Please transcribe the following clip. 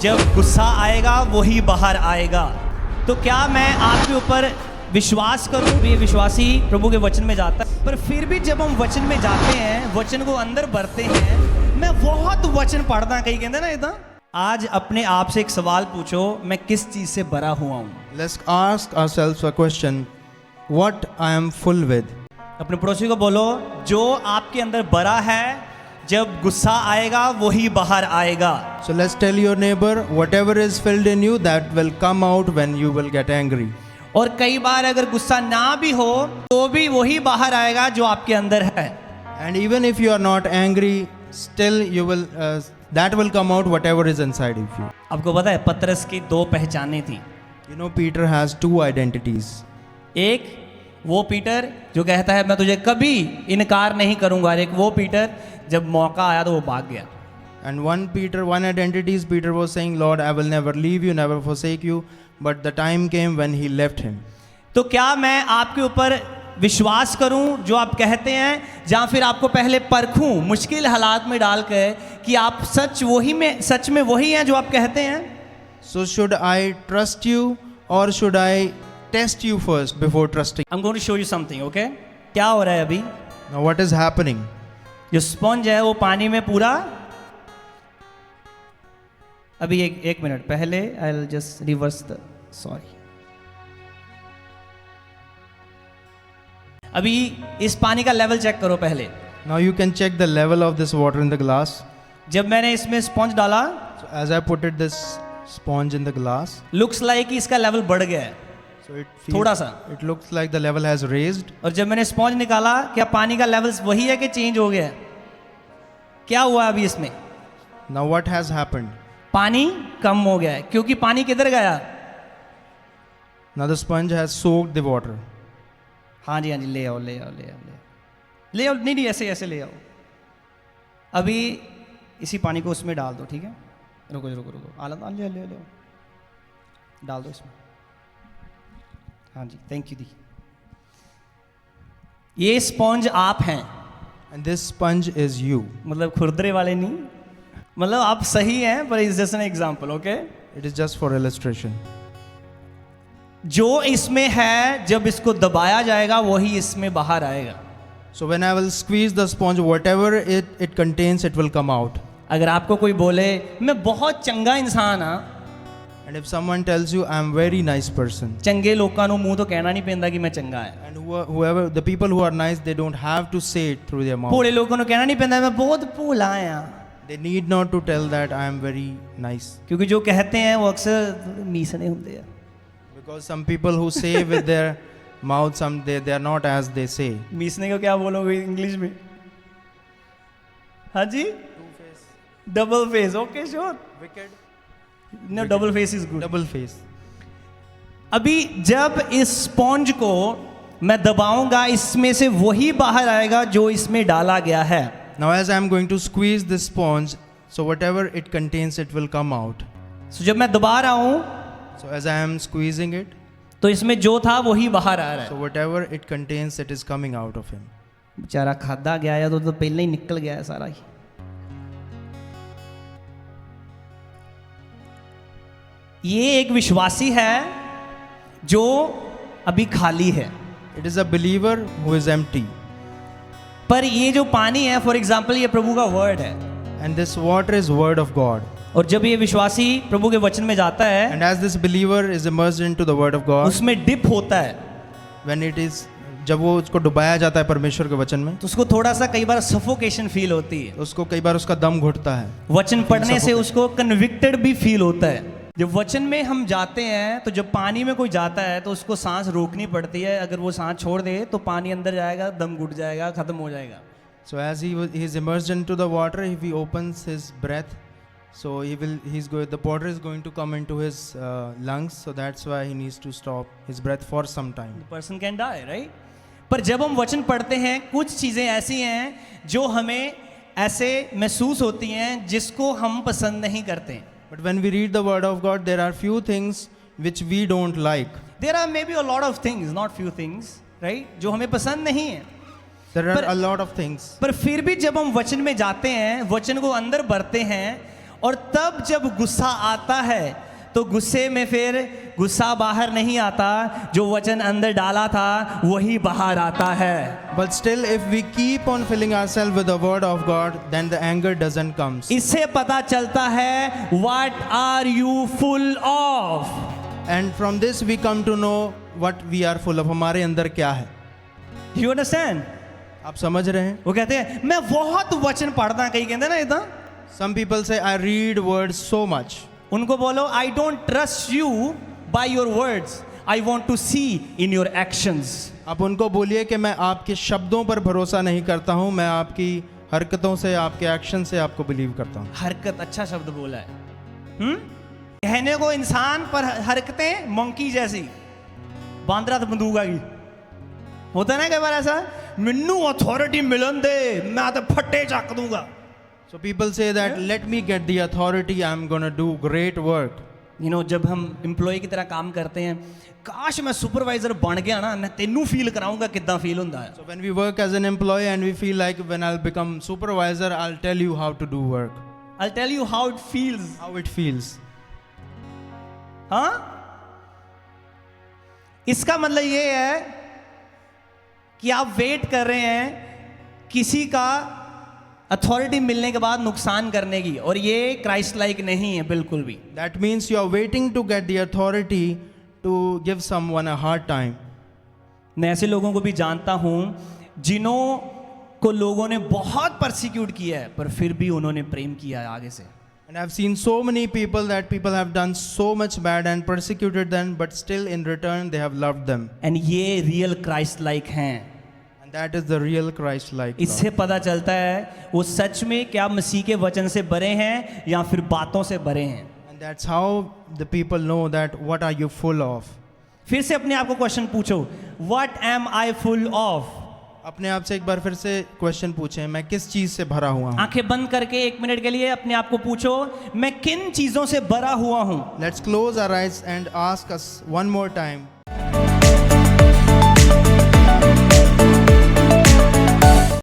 जब गुस्सा आएगा वही बाहर आएगा। तो क्या मैं आपके ऊपर विश्वास करूं? ये विश्वासी प्रभु के वचन में जाता है, पर फिर भी जब हम वचन में जाते हैं, वचन को अंदर भरते हैं, मैं बहुत वचन पढ़दा, कई कहते ना इदा। आज अपने आप से एक सवाल पूछो, मैं किस चीज से भरा हुआ हूं? Let's ask ourselves a question. What I am full with? अपने पड़ोसी को बोलो, जो आपके अंदर भरा है, जब गुस्सा आएगा वही बाहर आएगा। So let's tell your neighbor, whatever is filled in you, that will come out when you will get angry. और कई बार अगर गुस्सा ना भी हो तो भी वही बाहर आएगा जो आपके अंदर है। And even if you are not angry, still you will that will come out whatever is inside of you. आपको पता है पतरस की दो पहचानें थी। You know, Peter has two identities. एक वो पीटर जो कहता है मैं तुझे कभी इनकार नहीं करूंगा, एक वो पीटर जब मौका आया तो वो भाग गया। And one identity is Peter was saying, Lord, I will never leave you, never forsake you. But the time came when he left him. तो क्या मैं आपके ऊपर विश्वास करूं जो आप कहते हैं, या फिर आपको पहले परखूं मुश्किल हालात में डालकर कि आप सच में वही हैं जो आप कहते हैं? So should I trust you or should I test you first before trusting? I'm going to show you something, okay? क्या हो रहा है अभी? Now what is happening? जो स्पंज है वो पानी में पूरा, अभी एक मिनट पहले I will just reverse the, sorry, अभी इस पानी का लेवल चेक करो पहले। Now you can check the level of this water in the glass. जब मैंने इसमें स्पंज डाला, So as I put it this sponge in the glass, looks like कि इसका लेवल बढ़ गया है so थोड़ा सा। it looks like the level has raised. और जब मैंने स्पंज निकाला, क्या पानी का लेवल वही है कि चेंज हो गया है? क्या हुआ अभी इसमें? Now what has happened? पानी कम हो गया है, क्योंकि पानी किधर गया? Now the sponge has soaked the water. हाँ जी, ले आओ, नहीं ऐसे ले आओ। अभी इसी पानी को उसमें डाल दो, ठीक है? रुको, ले डाल दो इसमें। हाँ जी, थैंक यू दी। ये स्पॉन्ज आप हैं, And this sponge is you. मतलब खुरदरे वाले नहीं, मतलब आप सही हैं, पर it's just an example, okay? It is just for illustration. जो इसमें है, जब इसको दबाया जाएगा वही इसमें बाहर आएगा। So when I will squeeze the sponge, whatever it contains, it will come out. अगर आपको कोई बोले मैं बहुत चंगा इंसान हाँ, And if someone tells you, I am very nice person. चंगे लोगों ਨੂੰ ਮੂੰਹ ਤੋਂ ਕਹਿਣਾ ਨਹੀਂ ਪੈਂਦਾ ਕਿ मैं चंगा है। And whoever, the people who are nice, they don't have to say it through their mouth. ਭੋਲੇ ਲੋਕਾਂ ਨੂੰ ਕਹਿਣਾ ਨਹੀਂ ਪੈਂਦਾ मैं बहुत ਭੋਲਾ हाँ, They need not to tell that I am very nice. क्योंकि जो कहते हैं वो अक्सर मीसने होते हैं। Because some people who say with their mouth, they are not as they say. मीसने को क्या बोलोगे इंग्लिश में? हाँ जी, double face, okay sure. Wicked. No, double face is good. Double face. अभी जब इस स्पॉन्ज को मैं दबाऊंगा, इसमें से वही बाहर आएगा जो इसमें डाला गया है। Now as I am going to squeeze this sponge, so whatever it contains, it will come out. So जब मैं दबा रहा हूं, So as I am squeezing it, तो इसमें जो था वही बाहर आ रहा so है। whatever it contains, it is coming out of him. बेचारा खादा गया है तो पहले ही निकल गया है सारा ही। ये एक विश्वासी है जो अभी खाली है, It is a believer who is empty. पर ये जो पानी है, फॉर एग्जाम्पल ये प्रभु का वर्ड है, And this water is word of God. और जब ये विश्वासी प्रभु के वचन में जाता है, And as this believer is immersed into the word of God, उसमें डिप होता है, when it is, जब वो उसको डुबाया जाता है परमेश्वर के वचन में, तो उसको थोड़ा सा कई बार सफोकेशन फील होती है। उसको कई बार उसका दम घुटता है। वचन पढ़ने से उसको कन्विक्टेड भी फील होता है। जब वचन में हम जाते हैं, तो जब पानी में कोई जाता है तो उसको सांस रोकनी पड़ती है। अगर वो सांस छोड़ दे तो पानी अंदर जाएगा, दम घुट जाएगा, खत्म हो जाएगा। So as he is immersed into the water, if he opens his breath, so the water is going to come into his lungs. So that's why he needs to stop his breath for some time. The person can die, right? पर जब हम वचन पढ़ते हैं, कुछ चीज़ें ऐसी हैं जो हमें ऐसे महसूस होती हैं जिसको हम पसंद नहीं करते। But when we read the word of God, there are few things which we don't like. There are maybe a lot of things, not few things, right? जो हमें पसंद नहीं है। There are a lot of things. पर फिर भी जब हम वचन में जाते हैं, वचन को अंदर भरते हैं और तब जब गुस्सा आता है तो गुस्से में फिर गुस्सा बाहर नहीं आता, जो वचन अंदर डाला था वही बाहर आता है। But still, if we keep on filling ourselves with the word of God, then the anger doesn't come. इससे पता चलता है what are you full of। And from this we come to know what we are full of. हमारे अंदर क्या है? You understand? आप समझ रहे हैं? वो कहते हैं मैं बहुत वचन पढ़ता, कहीं कहते हैं ना इतना। Some people say I read words so much. उनको बोलो I don't trust you by your words, I want to see in your actions। आप उनको बोलिए कि मैं आपके शब्दों पर भरोसा नहीं करता हूँ, मैं आपकी हरकतों से, आपके एक्शन से आपको बिलीव करता हूँ। हरकत अच्छा शब्द बोला है। कहने को इंसान पर हरकतें मंकी जैसी, बांदरा तो बंदूक आ गई, होता है ना कई बार ऐसा, मिन्नू अथॉरिटी मिलन दे मैं तो फट्टे चक दूंगा। So people say that let me get the authority, I'm gonna do great work. You know, जब हम एम्प्लॉय की तरह काम करते हैं, काश मैं सुपरवाइजर बन गया ना, मैं तेनू फील कराऊंगा कितना फील होता है। So when we work as an employee and we feel like when I'll become supervisor, I'll tell you how to do work. I'll tell you how it feels। How it feels. हाँ, इसका मतलब ये है कि आप wait कर रहे हैं किसी का अथॉरिटी मिलने के बाद नुकसान करने की, और ये क्राइस्ट लाइक नहीं है बिल्कुल भी। That means you are waiting to get the authority to give someone a hard time. मैं ऐसे लोगों को भी जानता हूं जिन्हों को लोगों ने बहुत परसिक्यूट किया है, पर फिर भी उन्होंने प्रेम किया है आगे से। And I've seen so many people that people have done so much bad and persecuted them, but still in return they have loved them. And ये रियल क्राइस्ट लाइक हैं। And that is the real Christ-like love. इससे पता चलता है वो सच में क्या मसीह के वचन से भरे हैं या फिर बातों से भरे हैं। And that's how the people know that what are you full of. फिर से अपने आप को क्वेश्चन पूछो, what am I full of. अपने आप से एक बार फिर से क्वेश्चन पूछें, मैं किस चीज से भरा हुआ हूँ? आंखें बंद करके 1 मिनट के लिए अपने आप को पूछो, मैं किन चीजों से भरा हुआ हूं। Let's close our eyes and ask us one more time.